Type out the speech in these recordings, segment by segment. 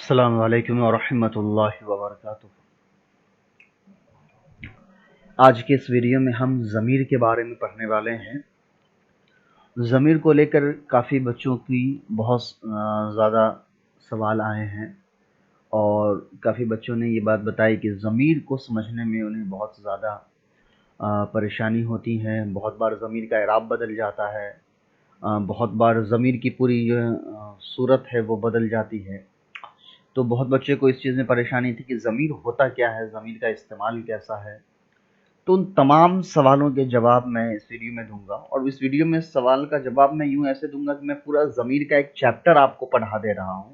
अस्सलामु अलैकुम वरहमतुल्लाहि वबरकातुहू। आज के इस वीडियो में हम ज़मीर के बारे में पढ़ने वाले हैं। ज़मीर को लेकर काफ़ी बच्चों की बहुत ज़्यादा सवाल आए हैं और काफ़ी बच्चों ने ये बात बताई कि ज़मीर को समझने में उन्हें बहुत ज़्यादा परेशानी होती है। बहुत बार ज़मीर का इराब बदल जाता है, बहुत बार ज़मीर की पूरी जो सूरत है वो बदल जाती है। तो बहुत बच्चे को इस चीज़ में परेशानी थी कि ज़मीर होता क्या है, ज़मीर का इस्तेमाल कैसा है। तो उन तमाम सवालों के जवाब मैं इस वीडियो में दूंगा और इस वीडियो में सवाल का जवाब मैं यूं ऐसे दूंगा कि मैं पूरा ज़मीर का एक चैप्टर आपको पढ़ा दे रहा हूं।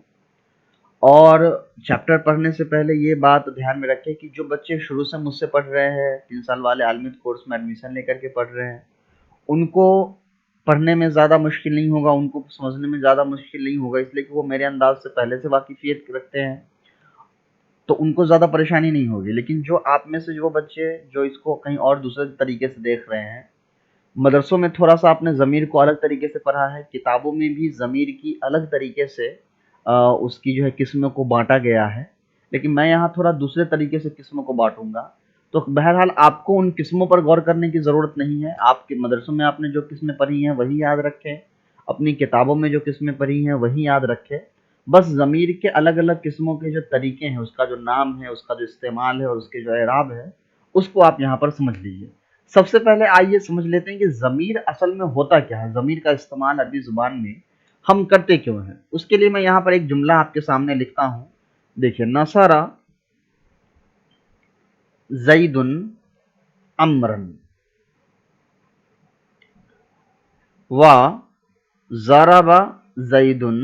और चैप्टर पढ़ने से पहले ये बात ध्यान में रखें कि जो बच्चे शुरू से मुझसे पढ़ रहे हैं, 3 साल वाले आलमियत कोर्स में एडमिशन लेकर के पढ़ रहे हैं, उनको पढ़ने में ज़्यादा मुश्किल नहीं होगा, उनको समझने में ज़्यादा मुश्किल नहीं होगा, इसलिए कि वो मेरे अंदाज से पहले से वाकिफियत रखते हैं, तो उनको ज़्यादा परेशानी नहीं होगी। लेकिन जो आप में से जो बच्चे जो इसको कहीं और दूसरे तरीके से देख रहे हैं, मदरसों में थोड़ा सा आपने ज़मीर को अलग तरीके से पढ़ा है, किताबों में भी ज़मीर की अलग तरीके से उसकी जो है किस्मों को बांटा गया है, लेकिन मैं यहाँ थोड़ा दूसरे तरीके से किस्मों को बांटूंगा। तो बहरहाल आपको उन किस्मों पर गौर करने की ज़रूरत नहीं है। आपके मदरसों में आपने जो किस्में पढ़ी हैं वही याद रखें, अपनी किताबों में जो किस्में पढ़ी हैं वही याद रखें। बस ज़मीर के अलग अलग किस्मों के जो तरीके हैं, उसका जो नाम है, उसका जो इस्तेमाल है और उसके जो एराब है, उसको आप यहाँ पर समझ लीजिए। सबसे पहले आइए समझ लेते हैं कि ज़मीर असल में होता क्या है, ज़मीर का इस्तेमाल अरबी ज़ुबान में हम करते क्यों हैं। उसके लिए मैं यहाँ पर एक जुमला आपके सामने लिखता हूँ। देखिए, नसरा ज़ैदुन अम्रन व ज़रबा ज़ैदुन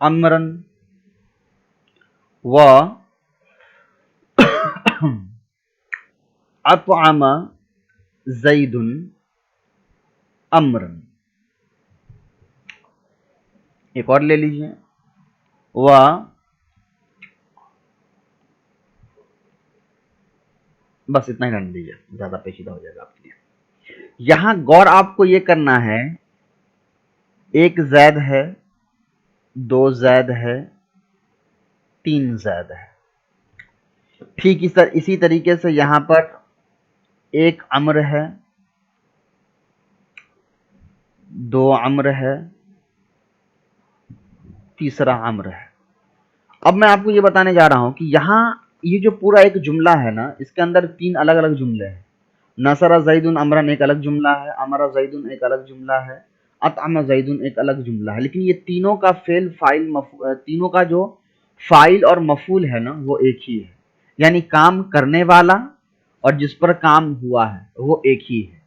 अम्रन व अतअमा ज़ैदुन अम्रन। एक और ले लीजिए, व बस इतना ही रहने दीजिए, ज़्यादा पेचीदा हो जाएगा आपके लिए। यहाँ गौर आपको ये करना है, एक ज़ैद है, 2 ज़ैद है, 3 ज़ैद है। ठीक इसी तरीके से यहाँ पर एक अम्र है, 2 अम्र है, तीसरा अम्र है। अब मैं आपको ये बताने जा रहा हूं कि यहाँ ये जो पूरा एक जुमला है ना, इसके अंदर 3 अलग अलग जुमले हैं। नसरा ज़ैदुन अम्रन एक अलग जुमला है, अमरा ज़ैदुन एक अलग जुमला है, अतअमा ज़ैदुन एक अलग जुमला है। लेकिन ये तीनों का तीनों का जो फाइल और मफूल है ना, वो एक ही है। यानी काम करने वाला और जिस पर काम हुआ है वो एक ही है।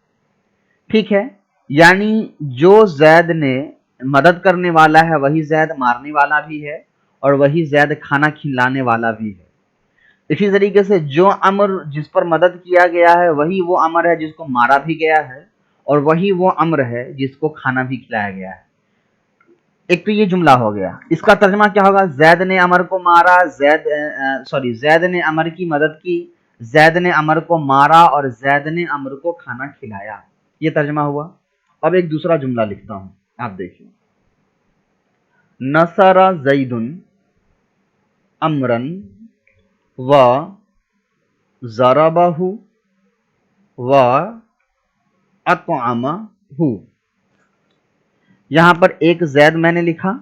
ठीक है, यानी जो जैद ने मदद करने वाला है वही जैद मारने वाला भी है और वही जैद खाना खिलाने वाला भी है। इसी तरीके से जो अमर जिस पर मदद किया गया है वही वो अमर है जिसको मारा भी गया है और वही वो अमर है जिसको खाना भी खिलाया गया है। एक तो ये जुमला हो गया। इसका तर्जमा क्या होगा? जैद ने अमर को मारा, जैद ने अमर की मदद की, जैद ने अमर को मारा और जैद ने अमर को खाना खिलाया। ये तर्जमा हुआ। अब एक दूसरा जुमला लिखता हूं, आप देखिए। नसरा ज़ैदुन अमरन व ज़रबहु व अतअमहु। यहां पर एक जैद मैंने लिखा,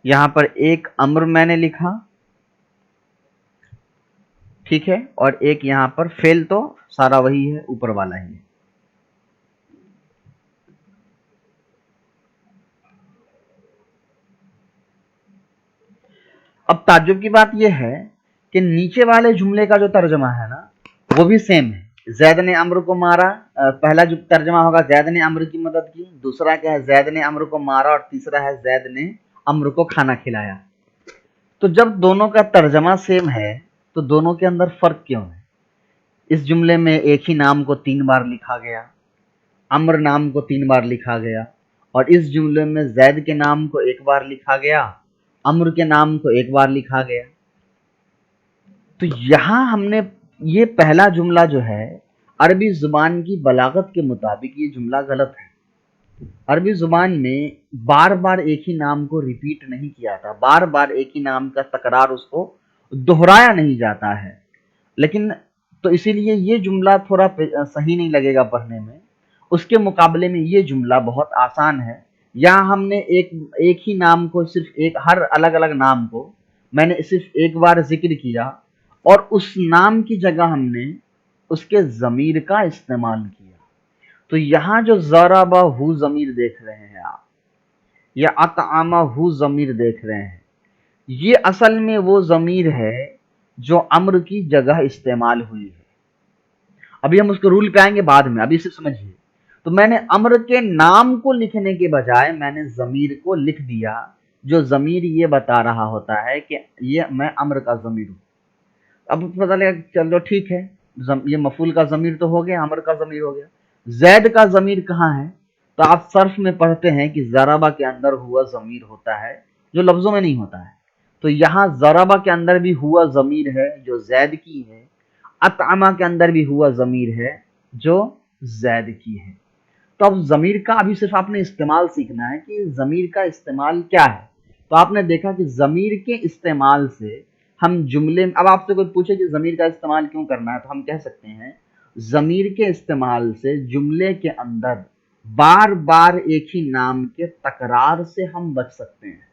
यहां पर एक अम्र मैंने लिखा, ठीक है, और एक यहां पर फेल तो सारा वही है, ऊपर वाला ही है। अब ताज्जुब की बात यह है कि नीचे वाले जुमले का जो तर्जमा है ना, वो भी सेम है। जैद ने अम्र को मारा, पहला जो तर्जमा होगा जैद ने अम्र की मदद की, दूसरा क्या है? जैद ने अम्र को मारा और तीसरा है जैद ने अम्र को खाना खिलाया। तो जब दोनों का तर्जमा सेम है तो दोनों के अंदर फर्क क्यों है? इस जुमले में एक ही नाम को 3 बार लिखा गया, अम्र नाम को 3 बार लिखा गया, और इस जुमले में जैद के नाम को 1 बार लिखा गया, अम्र के नाम को 1 बार लिखा गया। तो यहां हमने ये पहला जुमला जो है, अरबी जुबान की बलागत के मुताबिक ये जुमला गलत है। अरबी जुबान में बार बार एक ही नाम को रिपीट नहीं किया था, बार बार एक ही नाम का तकरार उसको दोहराया नहीं जाता है। लेकिन तो इसीलिए ये जुमला थोड़ा सही नहीं लगेगा पढ़ने में। उसके मुकाबले में ये जुमला बहुत आसान है। यहाँ हमने एक एक ही नाम को सिर्फ एक हर अलग अलग नाम को मैंने सिर्फ एक बार जिक्र किया और उस नाम की जगह हमने उसके ज़मीर का इस्तेमाल किया। तो यहाँ जो ज़रबा हु ज़मीर देख रहे हैं आप, या अतआमा हु ज़मीर देख रहे हैं, ये असल में वो ज़मीर है जो अम्र की जगह इस्तेमाल हुई है। अभी हम उसके रूल पे आएंगे बाद में, अभी सिर्फ समझिए। तो मैंने अम्र के नाम को लिखने के बजाय मैंने ज़मीर को लिख दिया, जो ज़मीर ये बता रहा होता है कि ये मैं अम्र का ज़मीर हूँ। अब पता लगा चलो ठीक है, ये मफूल का ज़मीर तो हो गया, अम्र का ज़मीर हो गया। जैद का ज़मीर कहाँ है? तो आप सर्फ में पढ़ते हैं कि ज़राबा के अंदर हुआ ज़मीर होता है जो लफ्ज़ों में नहीं होता है। तो यहाँ ज़राबा के अंदर भी हुआ ज़मीर है जो जैद की है, अतआमा के अंदर भी हुआ ज़मीर है जो जैद की है। तो अब ज़मीर का अभी सिर्फ आपने इस्तेमाल सीखना है कि ज़मीर का इस्तेमाल क्या है। तो आपने देखा कि ज़मीर के इस्तेमाल से हम जुमले, अब आपसे कोई पूछे कि ज़मीर का इस्तेमाल क्यों करना है, तो हम कह सकते हैं ज़मीर के इस्तेमाल से जुमले के अंदर बार बार एक ही नाम के तकरार से हम बच सकते हैं।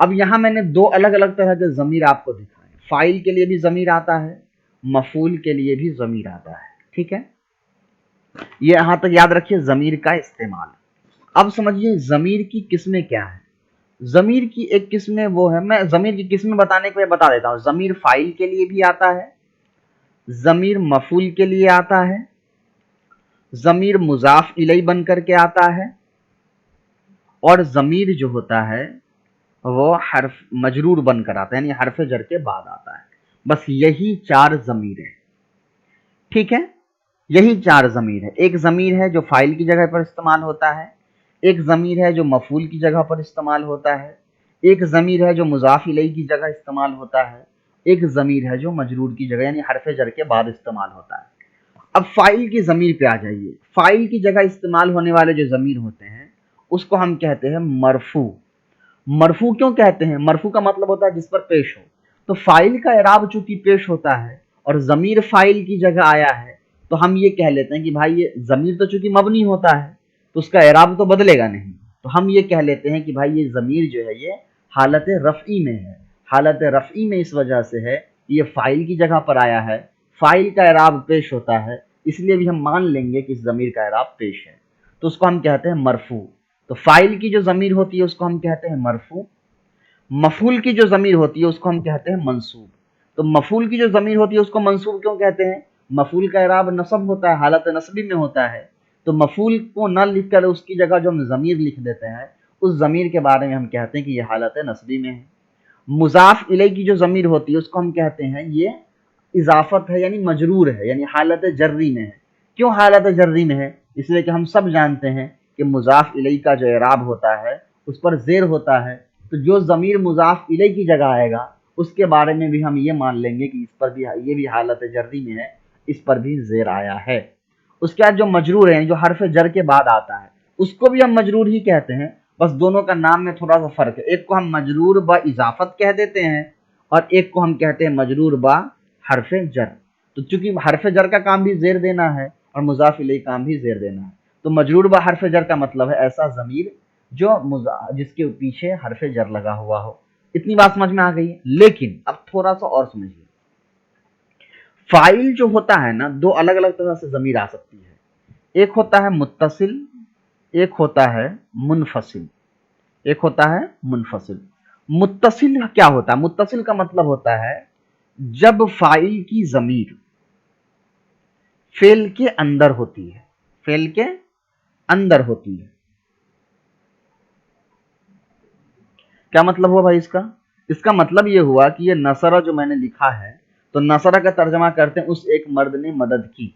अब यहाँ मैंने दो अलग अलग तरह के ज़मीर आपको दिखाए। फाइल के लिए भी ज़मीर आता है, मफूल के लिए भी ज़मीर आता है। ठीक है, ये यहां तक याद रखिए ज़मीर का इस्तेमाल। अब समझिए ज़मीर की किस्में क्या है। ज़मीर की एक किस्में वो है, मैं ज़मीर की किस्में बताने के लिए बता देता हूँ। ज़मीर फाइल के लिए भी आता है, ज़मीर मफूल के लिए आता है, ज़मीर मुज़ाफ इलैह बन करके आता है, और ज़मीर जो होता है वो हर्फ मजरूर बनकर आता है, यानी हर्फ जर के बाद आता है। बस यही चार ज़मीर है। ठीक है, यही चार ज़मीर है। एक ज़मीर है जो फाइल की जगह पर इस्तेमाल होता है, एक ज़मीर है जो मफूल की जगह पर इस्तेमाल होता है, एक ज़मीर है जो मुज़ाफ इलैह की जगह इस्तेमाल होता है, एक ज़मीर है जो मजरूर की जगह यानी हर्फ जर के बाद इस्तेमाल होता है। अब फाइल की ज़मीर पे आ जाइए। फाइल की जगह इस्तेमाल होने वाले जो ज़मीर होते हैं उसको हम कहते हैं मरफू। मरफू क्यों कहते हैं? मरफू का मतलब होता है जिस पर पेश हो। तो फाइल का इराब चूंकि पेश होता है और ज़मीर फाइल की जगह आया है, तो हम ये कह लेते हैं कि भाई ये ज़मीर तो चूंकि मबनी होता है तो उसका इराब तो बदलेगा नहीं। तो हम ये कह लेते हैं कि भाई ये ज़मीर जो है ये हालत रफ़ई में है। हालत रफ़ई में इस वजह से है, ये फाइल की जगह पर आया है, फाइल का इराब पेश होता है, इसलिए भी हम मान लेंगे कि इस ज़मीर का इराब पेश है, तो उसको हम कहते हैं मरफू। तो फाइल की जो ज़मीर होती है उसको हम कहते हैं मरफू। मफूल की जो ज़मीर होती है उसको हम कहते हैं मंसूब। तो मफूल की जो ज़मीर होती है उसको मंसूब क्यों कहते हैं? मफूल का इराब नसब होता है, हालत नसबी में होता है। तो मफूल को न लिख कर उसकी जगह जो हम ज़मीर लिख देते हैं, उस ज़मीर के बारे में हम कहते हैं कि ये हालत नसबी में है। मुज़ाफ इलैह की जो ज़मीर होती है उसको हम कहते हैं ये इजाफत है, यानी मजरूर है, यानी हालत जर्री में है। क्यों हालत जर्री में है? इसलिए कि हम सब जानते हैं कि मुज़ाफ इलैह का जो इराब होता है उस पर ज़ेर होता है। तो जो ज़मीर मुज़ाफ इलैह की जगह आएगा उसके बारे में भी हम ये मान लेंगे कि इस पर भी ये भी हालत जर्री में है, इस पर भी ज़ेर आया है। उसके बाद जो मजरूर है, जो हर्फ जर के बाद आता है, उसको भी हम मजरूर ही कहते हैं, बस दोनों का नाम में थोड़ा सा फ़र्क है। एक को हम मजरूर ब इजाफत कह देते हैं और एक को हम कहते हैं मजरूर बा हरफ जर। तो चूंकि हरफ जर का काम भी जेर देना है और मुजाफ इलैह काम भी जेर देना है, तो मजरूर बा हरफ जर का मतलब है ऐसा ज़मीर जो जिसके पीछे हरफ जर लगा हुआ हो। इतनी बात समझ में आ गई है। लेकिन अब थोड़ा सा और समझिए। फाइल जो होता है ना, दो अलग अलग तरह से ज़मीर आ सकती है। एक होता है मुत्तसिल, एक होता है मुनफसिल। एक होता है मुनफसिल। मुत्तसिल क्या होता है? मुत्तसिल का मतलब होता है जब फाइल की ज़मीर फेल के अंदर होती है, फेल के अंदर होती है। क्या मतलब हुआ भाई इसका? इसका मतलब ये हुआ कि ये नसरा जो मैंने लिखा है, तो नसरा का तर्जमा करते हैं उस एक मर्द ने मदद की।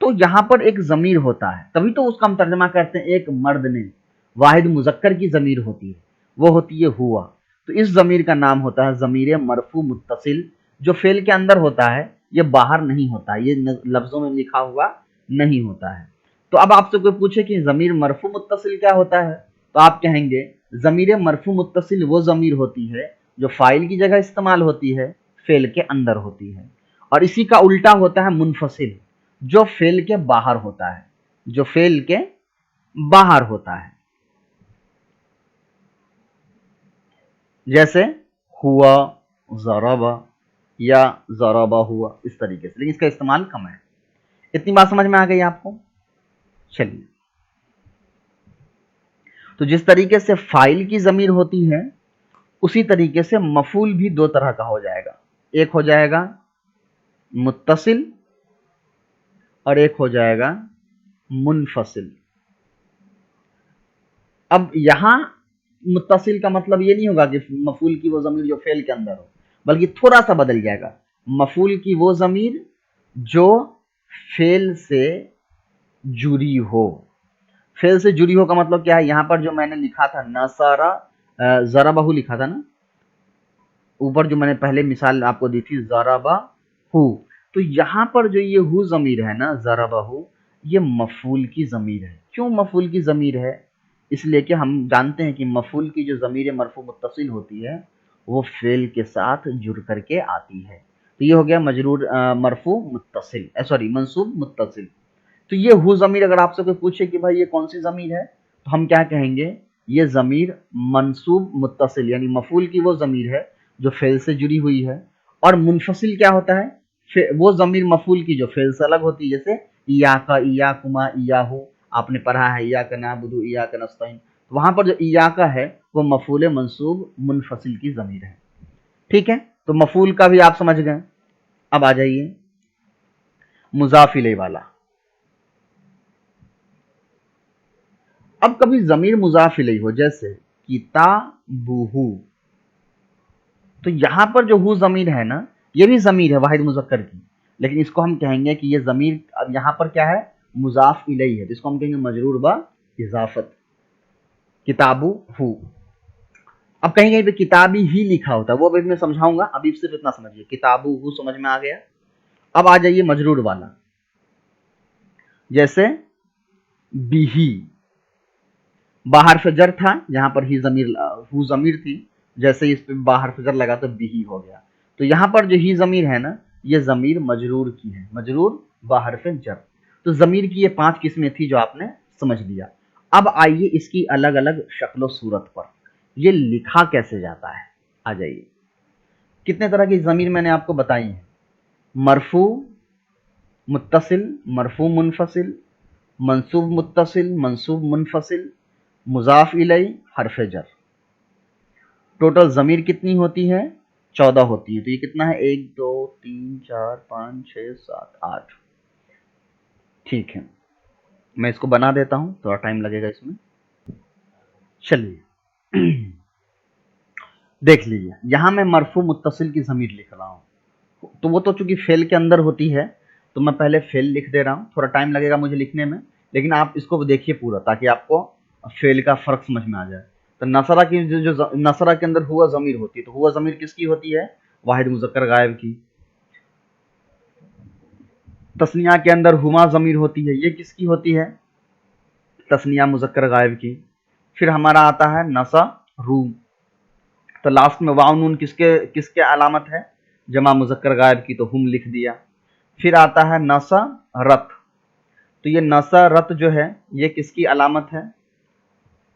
तो यहां पर एक ज़मीर होता है, तभी तो उसका हम तर्जमा करते हैं एक मर्द ने। वाहिद मुजक्कर की ज़मीर होती है, वो होती है हुआ। तो इस ज़मीर का नाम होता है ज़मीर मरफू मुत्तसिल, जो फेल के अंदर होता है ये बाहर नहीं होता, ये लफ्जों में लिखा हुआ नहीं होता है। तो अब आपसे कोई पूछे कि ज़मीर मरफू मुत्तसिल क्या होता है, तो आप कहेंगे ज़मीर मरफू मुत्तसिल वो ज़मीर होती है जो फाइल की जगह इस्तेमाल होती है, फेल के अंदर होती है। और इसी का उल्टा होता है मुनफसिल, जो फेल के बाहर होता है, जो फेल के बाहर होता है। जैसे हुआ, ज़रबा या ज़रबा हुआ, इस तरीके से, लेकिन इसका इस्तेमाल कम है। इतनी बात समझ में आ गई आपको? चलिए, तो जिस तरीके से फाइल की ज़मीर होती है उसी तरीके से मफूल भी दो तरह का हो जाएगा। एक हो जाएगा मुत्तसिल और एक हो जाएगा मुनफसिल। अब यहां मुत्तसिल का मतलब ये नहीं होगा कि मफूल की वो ज़मीर जो फेल के अंदर हो, बल्कि थोड़ा सा बदल जाएगा। मफूल की वो ज़मीर जो फेल से जुड़ी हो। फेल से जुड़ी हो का मतलब क्या है? यहां पर जो मैंने लिखा था नसारा ज़रबहू लिखा था ना, ऊपर जो मैंने पहले मिसाल आपको दी थी ज़रबहू, तो यहां पर जो ये हु ज़मीर है ना ज़रबहू, ये मफूल की ज़मीर है। क्यों मफूल की ज़मीर है? इसलिए कि हम जानते हैं कि मफूल की जो ज़मीर मरफू मुत्तसिल होती है वो फेल के साथ जुड़ करके आती है। तो ये हो गया मजरूर मरफू मुत्तसिल, सॉरी मंसूब मुत्तसिल। तो ये हु ज़मीर अगर आपसे कोई पूछे कि भाई ये कौन सी ज़मीर है, तो हम क्या कहेंगे? ये ज़मीर मंसूब मुत्तसिल यानी मफूल की वो ज़मीर है जो फेल से जुड़ी हुई है। और मुनफसिल क्या होता है? वो ज़मीर मफूल की जो फेल से अलग होती है, जैसे इयाका, इयाकुमा, इयाहू, आपने पढ़ा है इयाका नाबुदु, इयाका नस्तईन। तो वहां पर जो इयाका है वो मफूल मंसूब मुनफसिल की ज़मीर है। ठीक है, तो मफूल का भी आप समझ गए। अब आ जाइए मुज़ाफ इलैहि वाला। अब कभी ज़मीर मुज़ाफ इलैहि हो, जैसे किताबुहु, तो यहां पर जो हु ज़मीर है ना, ये भी ज़मीर है वाहिद मुज़क्कर की, लेकिन इसको हम कहेंगे कि ये ज़मीर अब यहां पर क्या है? मुज़ाफ इलैहि है, तो इसको हम कहेंगे मजरूर ब इज़ाफ़त, किताबुहु। अब कहीं कहीं पे किताबी ही लिखा होता है, वो अभी मैं समझाऊंगा, अभी सिर्फ इतना समझिए, किताबुहु समझ में आ गया। अब आ जाइए मजरूर वाला, जैसे बिही, बाहर फजर था, यहां पर ही ज़मीर हु ज़मीर थी, जैसे इस पे बाहर फजर लगा तो बिही हो गया। तो यहां पर जो ही ज़मीर है ना, ये ज़मीर मजरूर की है, मजरूर बाहर फजर। तो ज़मीर की ये 5 किस्में थी जो आपने समझ लिया। अब आइए इसकी अलग अलग शक्ल सूरत पर, ये लिखा कैसे जाता है। आ जाइए, कितने तरह की ज़मीर मैंने आपको बताई है? मरफू मुत्तसिल, मरफू मुनफसिल, मंसूब मुत्तसिल, मंसूब मुनफसिल, मुज़ाफ इलैहि, हर्फ जर। टोटल ज़मीर कितनी होती है? 14 होती है। तो ये कितना है? 1 2 3 4 5 6 7 8। ठीक है, मैं इसको बना देता हूं, थोड़ा टाइम लगेगा इसमें। चलिए देख लीजिए, यहां मैं मरफू मुत्तसिल की ज़मीर लिख रहा हूं, तो वो तो चूंकि फेल के अंदर होती है, तो मैं पहले फेल लिख दे रहा हूं, थोड़ा टाइम लगेगा मुझे लिखने में, लेकिन आप इसको देखिए पूरा, ताकि आपको फेल का फर्क समझ में आ जाए। तो नसरा की जो नसरा के अंदर हुआ ज़मीर होती है, तो हुआ ज़मीर किसकी होती है? वाहिद मुज़क्कर गायब की। तस्निया के अंदर हुमा ज़मीर होती है, ये किसकी होती है? तस्निया मुज़क्कर गायब की। फिर हमारा आता है नसरू, तो लास्ट में वाव नून किसके किसके अलामत है? जमा मुज़क्कर गायब की, तो हुम लिख दिया। फिर आता है नसरत, तो ये नसरत जो है ये किसकी अलामत है?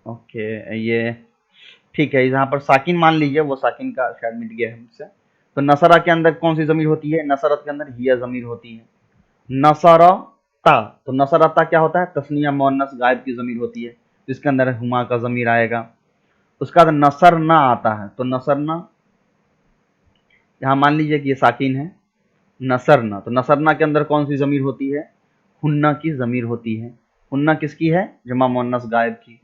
ओके, ये ठीक है, यहाँ पर साकिन मान लीजिए, वो साकिन का शायद मिट गया है हमसे। तो नसरा के अंदर कौन सी ज़मीर होती है? नसरत के अंदर हिया ज़मीर होती है। नसरता, तो नसरता क्या होता है? तस्निया मुअन्नस गायब की ज़मीर होती है, जिसके अंदर हुमा का ज़मीर आएगा। उसका बाद नसरना आता है, तो नसरना यहाँ मान लीजिए कि ये साकिन है। नसरना, तो नसरना के अंदर कौन सी ज़मीर होती है? हुन्ना की ज़मीर होती है। हुन्ना किसकी है? जमा मुअन्नस गायब की।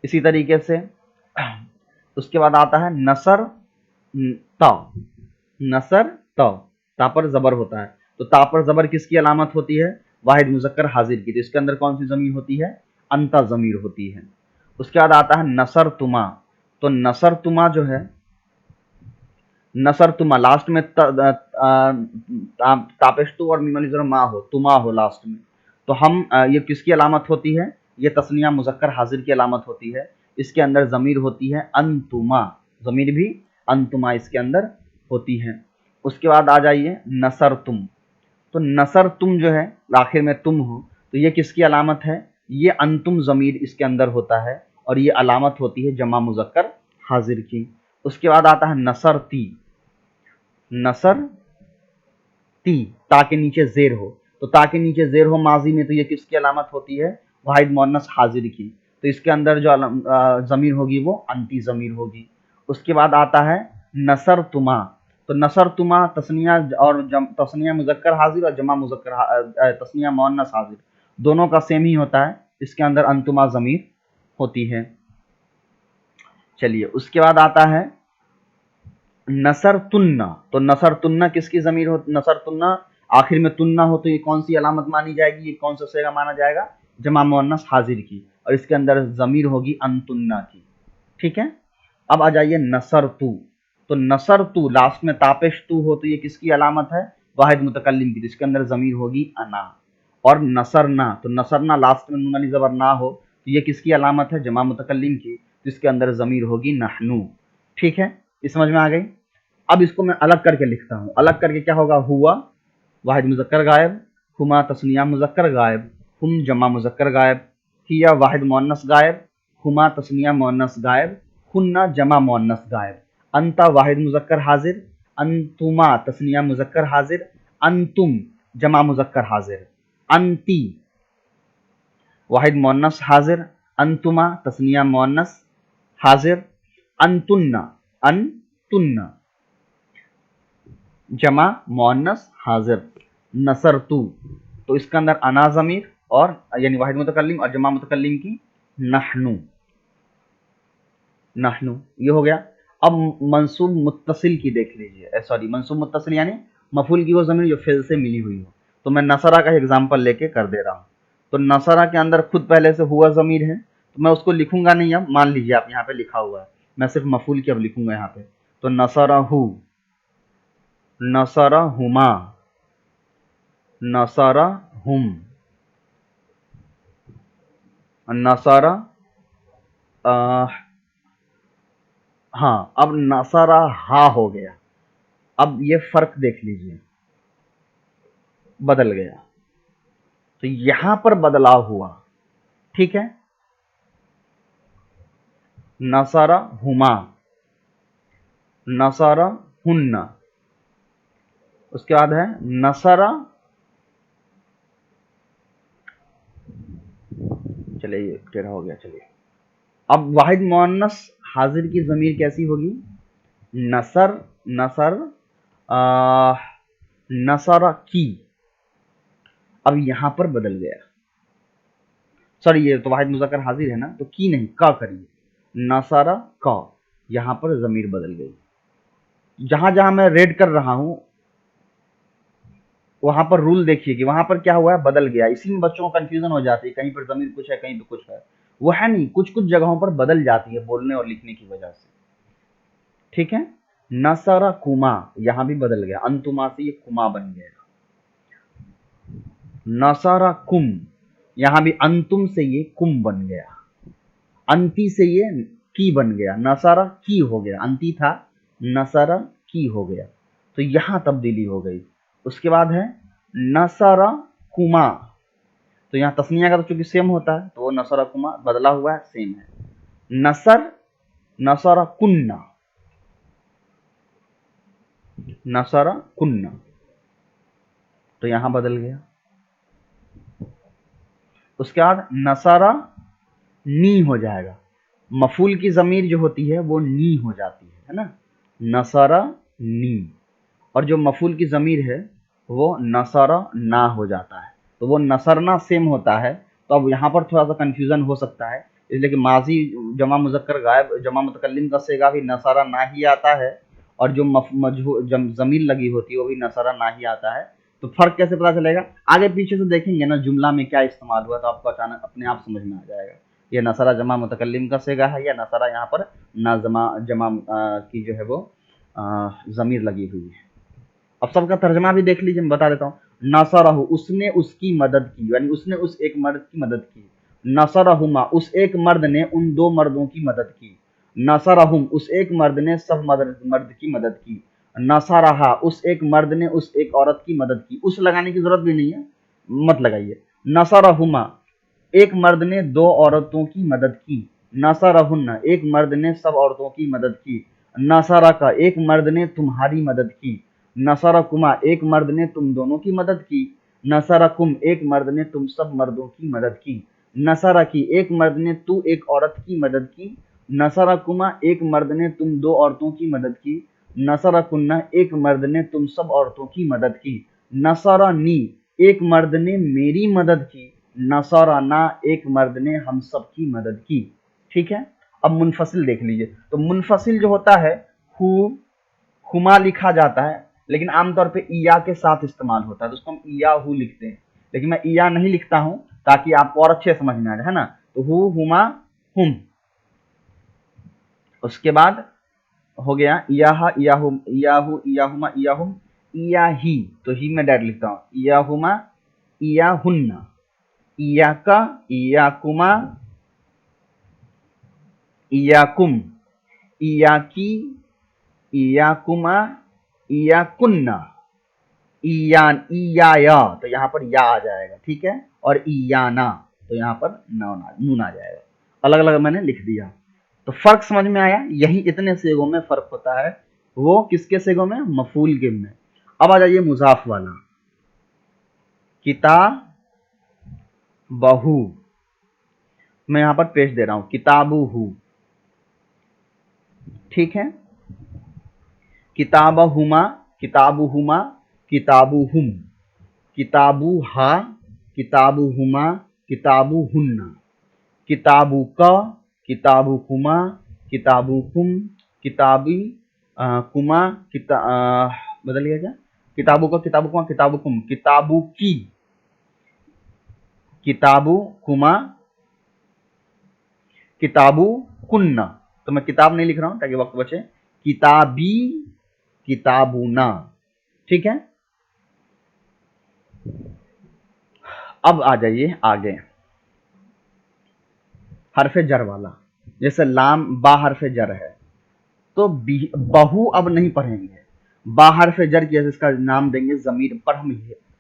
इसी तरीके से उसके बाद आता है नसर ता, नसर ता, ता पर ज़बर होता है, तो ता पर ज़बर किसकी अलामत होती है? वाहिद मुज़क्कर हाजिर की, तो इसके अंदर कौन सी ज़मीर होती है? अंता ज़मीर होती है। उसके बाद आता है नसर तुमा, तो नसर तुमा जो है नसरतुमा लास्ट में तापेशतु और मीम अली मा हो, तुमा हो लास्ट में, तो हम ये किसकी अलामत होती है? ये तस्निया मुज़क्कर हाजिर की अलामत होती है। इसके अंदर ज़मीर होती है अंतुमा, ज़मीर भी अंतुमा इसके अंदर होती है। उसके बाद आ जाइए नसरतुम, तो नसरतुम जो है आखिर में तुम हो, तो ये किसकी अलामत है? ये अंतुम ज़मीर इसके अंदर होता है और ये अलामत होती है जमा मुज़क्कर हाजिर की। उसके बाद आता है नसरती, नसर ती, ता के नीचे जेर हो, तो ता के नीचे जेर हो माजी में, तो ये किसकी अलामत होती है? वाहिद मुअन्नस हाजिर की। तो इसके अंदर जो ज़मीर होगी वो अंती ज़मीर होगी। उसके बाद आता है नसर तुमा, तो नसर तुमा तस्निया और तस्निया मुज़क्कर हाजिर और जमा मुज़क्कर तस्निया मुअन्नस हाजिर दोनों का सेम ही होता है, इसके अंदर अंतुमा ज़मीर होती है। चलिए उसके बाद आता है नसर तुन्ना, तो नसर तुन्ना किसकी ज़मीर हो? नसर तुन्ना आखिर में तुन्ना हो, तो ये कौन सी अलामत मानी जाएगी? ये कौन सा सेगा माना जाएगा? जमा मुअन्नस हाजिर की, और इसके अंदर ज़मीर होगी अंतुन्ना की। ठीक है, अब आ जाइए नसर तू, तो नसर तू लास्ट में तापेश तू हो, तो ये किसकी अलामत है? वाहिद मुतकल्लिम की, जिसके अंदर ज़मीर होगी अना। और नसरना, तो नसरना लास्ट में नून अली ज़बर ना हो, तो ये किसकी अलामत है? जमा मुतकल्लिम की, जिसके अंदर ज़मीर होगी नहनु। ठीक है, ये समझ में आ गई। अब इसको मैं अलग करके लिखता हूँ, अलग करके क्या होगा? हुआ वाहिद मुज़क्कर गायब, हुमा तस्निया मुज़क्कर गायब, हुम जमा मुज़क्कर गायब, हिया वाहिद मुअन्नस गायब, हुमा तस्निया मुअन्नस गायब, हुन्ना जमा मुअन्नस गायब, अंता वाहिद मुज़क्कर हाजिर, अंतुमा तस्निया मुज़क्कर हाजिर, अंतुम जमा मुज़क्कर हाजिर, अंती वाहिद मुअन्नस हाजिर, अंतुमा तस्निया मुअन्नस हाजिर, अंतुन्ना, अंतुन्ना जमा मुअन्नस हाजिर, नसरतु, तो इसके अंदर अना ज़मीर और यानी वाहिद मुतकल्लिम और जमा मुतकल्लिम की नहनु, नहनु ये हो गया। अब मंसूब मुत्तसिल की देख लीजिए, सॉरी मंसूब मुत्तसिल यानी मफूल की वो ज़मीर जो फेल से मिली हुई हो, तो मैं नसरा का एग्जाम्पल लेके कर दे रहा हूँ। तो नसरा के अंदर खुद पहले से हुआ ज़मीर है, तो मैं उसको लिखूंगा नहीं, अब मान लीजिए आप यहाँ पे लिखा हुआ है, मैं सिर्फ मफूल की अब लिखूंगा यहाँ पे, तो नसरहु, नसरहुमा, नसरहुम, नसरा हाँ, अब नसरा हा हो गया। अब ये फर्क देख लीजिए, बदल गया, तो यहां पर बदलाव हुआ। ठीक है, नसरा हुमा, नसरा हुन्ना, उसके बाद है नसरा, चलिए ये टेढ़ा हो गया, चलिए अब वाहिद मुअन्नस हाजिर की ज़मीर कैसी होगी? नसर, नसर नसरा की, अब यहां पर बदल गया, सॉरी ये तो वाहिद मुज़क्कर हाजिर है ना, तो की नहीं का करिए, नसरा का, यहां पर ज़मीर बदल गई। जहां जहां मैं रेड कर रहा हूं वहां पर रूल देखिए कि वहां पर क्या हुआ है? बदल गया। इसी में बच्चों को कंफ्यूजन हो जाती है, कहीं पर ज़मीर कुछ है, कहीं पर कुछ है, वो है नहीं, कुछ कुछ जगहों पर बदल जाती है बोलने और लिखने की वजह से। ठीक है, नसरा कुमा, यहां भी बदल गया, अंतुमा से ये कुमा बन गया। नसरा कुम, यहां भी अंतुम से ये कुम बन गया, अंती से ये की बन गया, नसरा की हो गया, अंती था नसरा की हो गया, तो यहां तब्दीली हो गई। उसके बाद है नसरा कुमा, तो यहाँ तस्निया का तो चूंकि सेम होता है, तो वो नसरा कुमा बदला हुआ है, सेम है। नसर, नसरा कुन्ना, नसरा कुन्ना, तो यहां बदल गया। उसके बाद नसरा नी हो जाएगा, मफूल की ज़मीर जो होती है वो नी हो जाती है ना, नसरा नी, और जो मफूल की ज़मीर है वो नसरा ना हो जाता है, तो वो नसरना सेम होता है। तो अब यहाँ पर थोड़ा सा कन्फ्यूज़न हो सकता है, इसलिए कि माजी जमा मुज़क्कर गायब जमा मुतकल्लिम का सेगा भी नसरा ना ही आता है, और जो ज़मीर लगी होती है वो भी नसरा ना ही आता है। तो फ़र्क कैसे पता चलेगा? आगे पीछे से देखेंगे ना जुमला में क्या इस्तेमाल हुआ, तो आपको अचानक अपने आप समझ में आ जाएगा ये नसरा जमा मुतकल्लिम का सेगा है या नसरा यहाँ पर ना जमा जमा की जो है वो ज़मीर लगी हुई है। अब सबका तर्जमा भी देख लीजिए, मैं बता देता हूँ। नसरहु, उसने उसकी मदद की, यानी उसने उस एक मर्द की मदद की। नसरहुमा, उस एक मर्द ने उन दो मर्दों की मदद की। नसरहुम, उस एक मर्द ने सब मर्द की मदद की। नसरहा, उस एक मर्द ने उस एक औरत की मदद की। उस लगाने की जरूरत भी नहीं है, मत लगाइए। नसरहुमा, एक मर्द ने दो औरतों की मदद की। नसरहुन्ना, एक मर्द ने सब औरतों की मदद की। नसरका, एक मर्द ने तुम्हारी मदद की। नसरकुमा, एक मर्द ने तुम दोनों की मदद की। नसरकुम, एक मर्द ने तुम सब मर्दों की मदद की। नसरकी, एक मर्द ने तू एक औरत की मदद की। नसरकुमा, एक मर्द ने तुम दो औरतों की मदद की। नसरकुन्ना, एक मर्द ने तुम सब औरतों की मदद की। नसरनी, एक मर्द ने मेरी मदद की। नसरना, एक मर्द ने हम सब की मदद की। ठीक है, अब मुनफसिल देख लीजिए। तो मुनफसिल जो होता है, हु हुमा लिखा जाता है, लेकिन आमतौर पे इया के साथ इस्तेमाल होता है, तो उसको हम इया हु लिखते हैं। लेकिन मैं इया नहीं लिखता हूं ताकि आपको और अच्छे समझ में आ जाए, है ना। तो हु, हुमा, हुम। उसके बाद हो गया इयाहा, इयाहुम, इयाहु, इयाहुमा, इयाहुम, इयाही। तो ही मैं डायरेक्ट लिखता हूं, इयाहुमा, इयाहुन्ना, इयाका, इयाकुमा, इयाकुम, इयाकी, इयाकुमा, इयाकुन्ना, इयान, इयाया, तो यहाँ पर या आ जाएगा, ठीक है। और इयाना, तो यहाँ पर नून आ जाएगा। अलग अलग मैंने लिख दिया। तो फर्क समझ में आया, यही इतने सेगों में फर्क होता है। वो किसके सेगों में? मफूल के में। अब आ जाइए मुजाफ वाला, किताबहू। मैं यहाँ पर पेश दे रहा हूं, किताबहू, ठीक है। किताबहुमा, किताबुहुमा, किताबुहुम, किताबुहा, किताबुहुमा, किताबुहुन्ना, किताबुका, किताबुकुमा, किताबुकुम, किताबी कुमा, बदल गया क्या? किताबुका, किताबुकुमा, किताबुकुम, किताबुकी, किताबुकुमा, किताबुकुन्ना। तो मैं किताब नहीं लिख रहा हूं ताकि वक्त बचे। किताबी, किताबुना, ठीक है। अब आ जाइए आगे, हरफ जर वाला। जैसे लाम बा हरफ जर है, तो बहु अब नहीं पढ़ेंगे। बा हरफ जर की इसका नाम देंगे जमीर, पर हम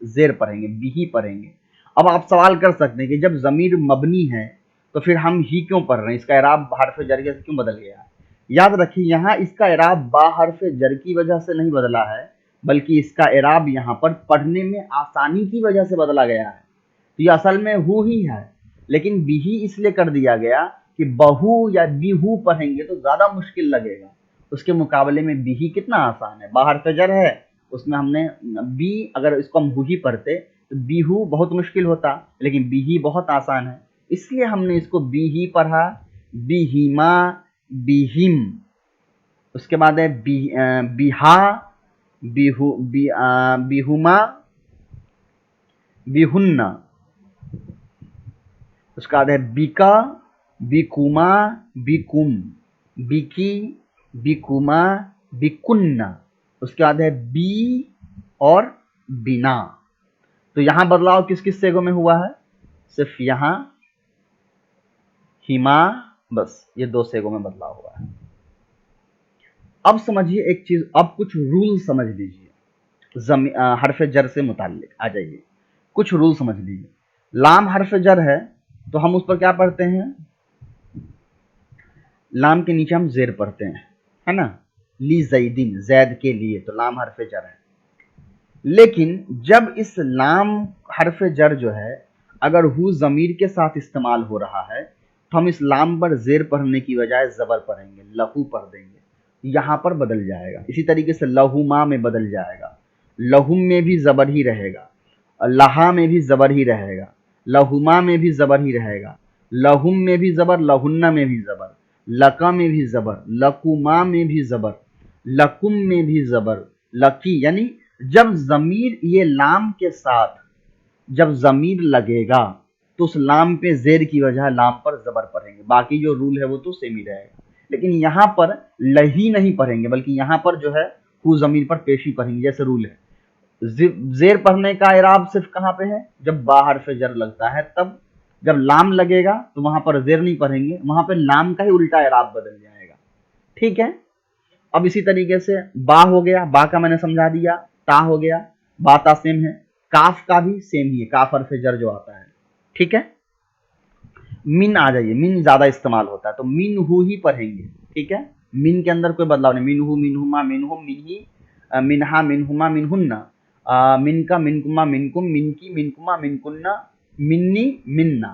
जेर पढ़ेंगे, बिही पढ़ेंगे। अब आप सवाल कर सकते हैं कि जब जमीर मबनी है तो फिर हम ही क्यों पढ़ रहे हैं, इसका इराब हरफ जर के क्यों बदल गया? याद रखिए, यहाँ इसका इराब बा हरफ जर की वजह से नहीं बदला है, बल्कि इसका इराब यहाँ पर पढ़ने में आसानी की वजह से बदला गया है। तो ये असल में हु ही है, लेकिन बिही इसलिए कर दिया गया कि बहु या बिहू पढ़ेंगे तो ज्यादा मुश्किल लगेगा। उसके मुकाबले में बिही कितना आसान है, बाहर फजर है, उसमें हमने बी, अगर इसको हम हु ही पढ़ते तो बिहू बहुत मुश्किल होता, लेकिन बिही बहुत आसान है, इसलिए हमने इसको बिही पढ़ा। बिहिमा, बिहिम। उसके बाद है बिहा, बिहुमा, बिहुन्ना। उसका बाद है बिका, बिकुमा, बिकुम, बिकी, बिकुमा, बिकुन्ना। उसके बाद है बी और बिना। तो यहां बदलाव किस किस सेगों में हुआ है? सिर्फ यहां हिमा, बस ये दो सेगों में बदलाव हुआ है। अब समझिए एक चीज, अब कुछ रूल समझ लीजिए हरफ जर से मुताल्लिक। आ जाइए, कुछ रूल समझ लीजिए। लाम हरफ जर है तो हम उस पर क्या पढ़ते हैं? लाम के नीचे हम जेर पढ़ते हैं, है ना। ली जैदिन, जैद के लिए, तो लाम हरफ जर है। लेकिन जब इस लाम हरफ जर जो है अगर हु जमीर के साथ इस्तेमाल हो रहा है तो हम इस लाम पर जेर पढ़ने की बजाय जबर पढ़ेंगे, लहू पढ़ देंगे, यहां पर बदल जाएगा। इसी तरीके से लहुमा में बदल जाएगा, लहुम में भी जबर ही रहेगा, लहा में भी जबर ही रहेगा, लहुमा में भी जबर ही रहेगा, लहुम में भी जबर, लहुन्ना में भी जबर, लका में भी जबर, लकुमा में भी जबर, लकुम में भी जबर, लकी। यानी जब जमीर ये लाम के साथ जब जमीर लगेगा तो उस लाम पे जेर की वजह लाम पर जबर पढ़ेंगे, बाकी जो रूल है वो तो सेम ही रहेगा। लेकिन यहाँ पर लही नहीं पढ़ेंगे, बल्कि यहाँ पर जो है हु ज़मीर पर पेशी पढ़ेंगे, जैसे रूल है। जेर पढ़ने का इराब सिर्फ कहाँ पे है, जब बा हर्फ जर लगता है तब। जब लाम लगेगा तो वहां पर जेर नहीं पढ़ेंगे, वहां पर लाम का ही उल्टा इराब बदल जाएगा। ठीक है। अब इसी तरीके से बा हो गया, बा का मैंने समझा दिया। ता हो गया, बा ता सेम है। काफ का भी सेम ही है, काफ हर्फ जर जो आता है। ठीक है। मिन आ जाइए, मिन ज्यादा इस्तेमाल होता है तो मिन हु ही पढ़ेंगे। ठीक है। मिन के अंदर कोई बदलाव नहीं, मिन हु, मिन हुमा, मिन हुम, मिन ही, मिनहा, मिन हुमा, मिन हुन्ना, मिन का, मिन कुमा, मिन कुम, मिन की, मिन कुमा, मिन कुन्ना, मिन्नी, मिन्ना।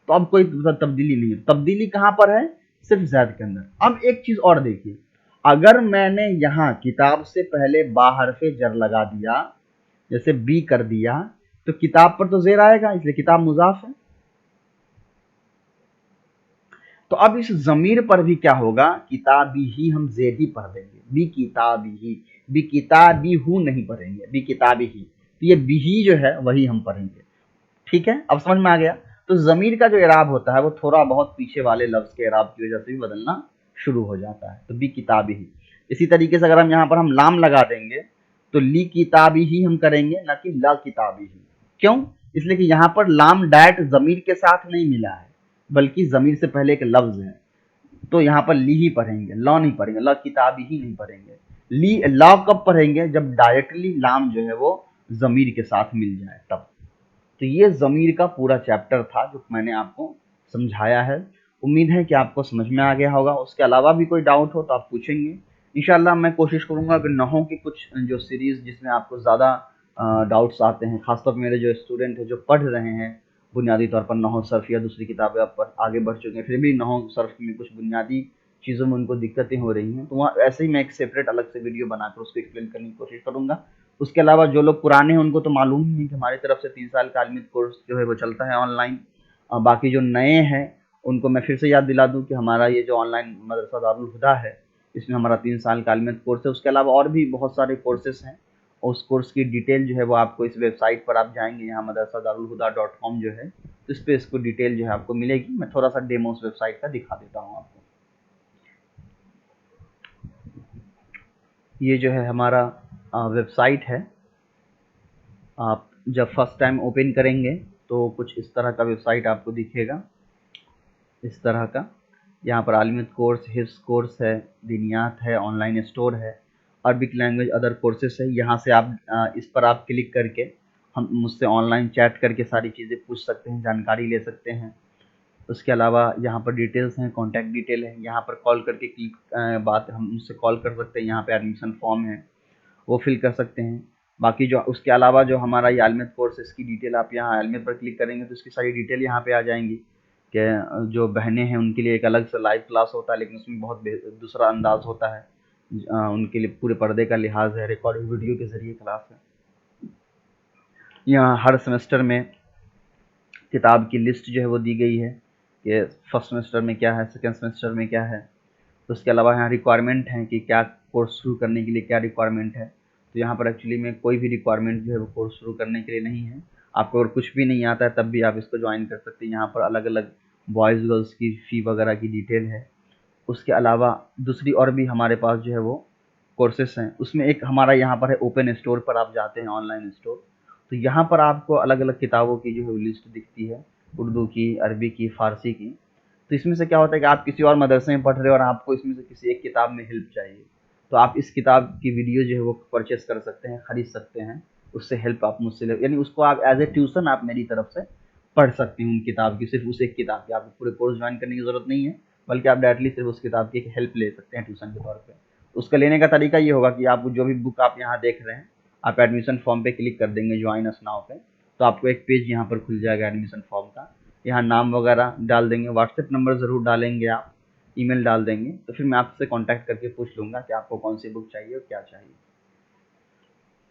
तो अब कोई तब्दीली नहीं है। तब्दीली कहाँ पर है, सिर्फ जैद के अंदर। अब एक चीज और देखिए, अगर मैंने यहाँ किताब से पहले बा हरफे जर लगा दिया, जैसे बी कर दिया, तो किताब पर तो जेर आएगा, इसलिए किताब मुजाफ है। तो अब इस जमीर पर भी क्या होगा, किताबी ही हम जेर ही पढ़ देंगे, बी किताबी ही, बी किताबी हु नहीं पढ़ेंगे, बी किताबी ही। तो ये बी ही जो है वही हम पढ़ेंगे। ठीक है, अब समझ में आ गया। तो जमीर का जो इराब होता है वो थोड़ा बहुत पीछे वाले लफ्ज के इराब की वजह से भी बदलना शुरू हो जाता है। तो बी किताबी ही। इसी तरीके से अगर हम यहाँ पर हम लाम लगा देंगे तो ली किताबी ही हम करेंगे, ना कि ला किताबी ही। क्यों, इसलिए कि यहाँ पर लाम डायरेक्ट जमीर के साथ नहीं मिला है, बल्कि जमीर से पहले एक लफ्ज है। तो यहाँ पर ली ही पढ़ेंगे, लॉ नहीं पढ़ेंगे, ला किताबी ही नहीं पढ़ेंगे। ली लॉ कब पढ़ेंगे, जब डायरेक्टली लाम जो है वो जमीर के साथ मिल जाए तब। तो ये ज़मीर का पूरा चैप्टर था जो मैंने आपको समझाया है। उम्मीद है कि आपको समझ में आ गया होगा। उसके अलावा भी कोई डाउट हो तो आप पूछेंगे। इंशाल्लाह मैं कोशिश करूँगा कि नहू की कुछ जो सीरीज़ जिसमें आपको ज़्यादा डाउट्स आते हैं, खासतौर पर मेरे जो स्टूडेंट हैं जो पढ़ रहे हैं बुनियादी तौर पर नहू सर्फ या दूसरी किताबें पर आगे बढ़ चुके हैं, फिर भी नहू सर्फ में कुछ बुनियादी चीज़ों में उनको दिक्कतें हो रही हैं, तो वहाँ ऐसे ही मैं एक सेपरेट अलग से वीडियो बनाकर उसको एक्सप्लेन करने की कोशिश करूँगा। उसके अलावा जो लोग पुराने हैं उनको तो मालूम ही है कि हमारी तरफ से 3 साल का आलमियत कोर्स जो है वो चलता है ऑनलाइन। बाकी जो नए हैं उनको मैं फिर से याद दिला दूं कि हमारा ये जो ऑनलाइन मदरसा दारुल हुदा है, इसमें हमारा 3 साल का आलमियत कोर्स है। उसके अलावा और भी बहुत सारे कोर्सेस हैं। उस कोर्स की डिटेल जो है वो आपको इस वेबसाइट पर आप जाएंगे, यहाँ madrasadarulhuda.com जो है, तो इस पर इसको डिटेल जो है आपको मिलेगी। मैं थोड़ा सा डेमो उस वेबसाइट का दिखा देता हूँ आपको। ये जो है हमारा वेबसाइट है। आप जब फर्स्ट टाइम ओपन करेंगे तो कुछ इस तरह का वेबसाइट आपको दिखेगा, इस तरह का। यहाँ पर आलमियत कोर्स, हिफ्ज़ कोर्स है, दीनियात है, ऑनलाइन स्टोर है, अरबिक लैंग्वेज अदर कोर्सेस है। यहाँ से आप इस पर आप क्लिक करके हम मुझसे ऑनलाइन चैट करके सारी चीज़ें पूछ सकते हैं, जानकारी ले सकते हैं। उसके अलावा यहाँ पर डिटेल्स हैं, कॉन्टैक्ट डिटेल है। यहाँ पर कॉल करके बात हम मुझसे कॉल कर सकते हैं। यहाँ पे एडमिशन फॉर्म है, वो फिल कर सकते हैं। बाकी जो उसके अलावा जो हमारा ये आलमियत कोर्स है, इसकी डिटेल आप यहाँ आलमियत पर क्लिक करेंगे तो इसकी सारी डिटेल यहाँ पे आ जाएंगी कि जो बहनें हैं उनके लिए एक अलग से लाइव क्लास होता है, लेकिन उसमें बहुत दूसरा अंदाज होता है। उनके लिए पूरे पर्दे का लिहाज है, रिकॉर्डिंग वीडियो के ज़रिए क्लास है। यहाँ हर सेमेस्टर में किताब की लिस्ट जो है वो दी गई है कि फर्स्ट सेमेस्टर में क्या है, सेकेंड सेमेस्टर में क्या है। तो उसके अलावा यहाँ रिक्वायरमेंट है कि क्या कोर्स शुरू करने के लिए क्या रिक्वायरमेंट है। तो यहाँ पर एक्चुअली में कोई भी रिक्वायरमेंट जो है वो कोर्स शुरू करने के लिए नहीं है। आपको अगर कुछ भी नहीं आता है तब भी आप इसको ज्वाइन कर सकते हैं। यहाँ पर अलग अलग बॉयज़ गर्ल्स की फ़ी वगैरह की डिटेल है। उसके अलावा दूसरी और भी हमारे पास जो है वो कोर्सेस हैं। उसमें एक हमारा यहाँ पर है ओपन स्टोर पर आप जाते हैं, ऑनलाइन स्टोर, तो यहाँ पर आपको अलग अलग किताबों की जो है लिस्ट दिखती है, उर्दू की, अरबी की, फ़ारसी की। तो इसमें से क्या होता है कि आप किसी और मदरसे में पढ़ रहे हो और आपको इसमें से किसी एक किताब में हेल्प चाहिए, तो आप इस किताब की वीडियो जो है वो परचेस कर सकते हैं, ख़रीद सकते हैं। उससे हेल्प आप मुझसे ले, यानी उसको आप एज ए ट्यूशन आप मेरी तरफ से पढ़ सकते हैं उन किताब की, सिर्फ उस एक किताब की। आपको पूरे कोर्स ज्वाइन करने की ज़रूरत नहीं है, बल्कि आप डायरेक्टली सिर्फ उस किताब की एक हेल्प ले सकते हैं ट्यूशन के तौर पे। उसका लेने का तरीका ये होगा कि आप जो भी बुक आप यहाँ देख रहे हैं, आप एडमिशन फॉर्म पे क्लिक कर देंगे ज्वाइन अस नाउ पे, तो आपको एक पेज यहाँ पर खुल जाएगा एडमिशन फॉर्म का। यहाँ नाम वगैरह डाल देंगे, व्हाट्सएप नंबर ज़रूर डालेंगे आप, ईमेल डाल देंगे, तो फिर मैं आपसे कांटेक्ट करके पूछ लूँगा कि आपको कौन सी बुक चाहिए और क्या चाहिए।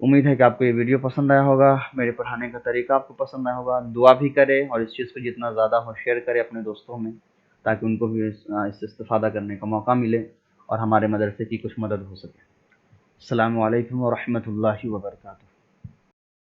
उम्मीद है कि आपको ये वीडियो पसंद आया होगा, मेरे पढ़ाने का तरीका आपको पसंद आया होगा। दुआ भी करें और इस चीज़ को जितना ज़्यादा हो शेयर करें अपने दोस्तों में, ताकि उनको भी इससे इस्तिफ़ादा करने का मौका मिले और हमारे मदरसे की कुछ मदद हो सके। अस्सलामु अलैकुम व रहमतुल्लाहि व बरकातुहू।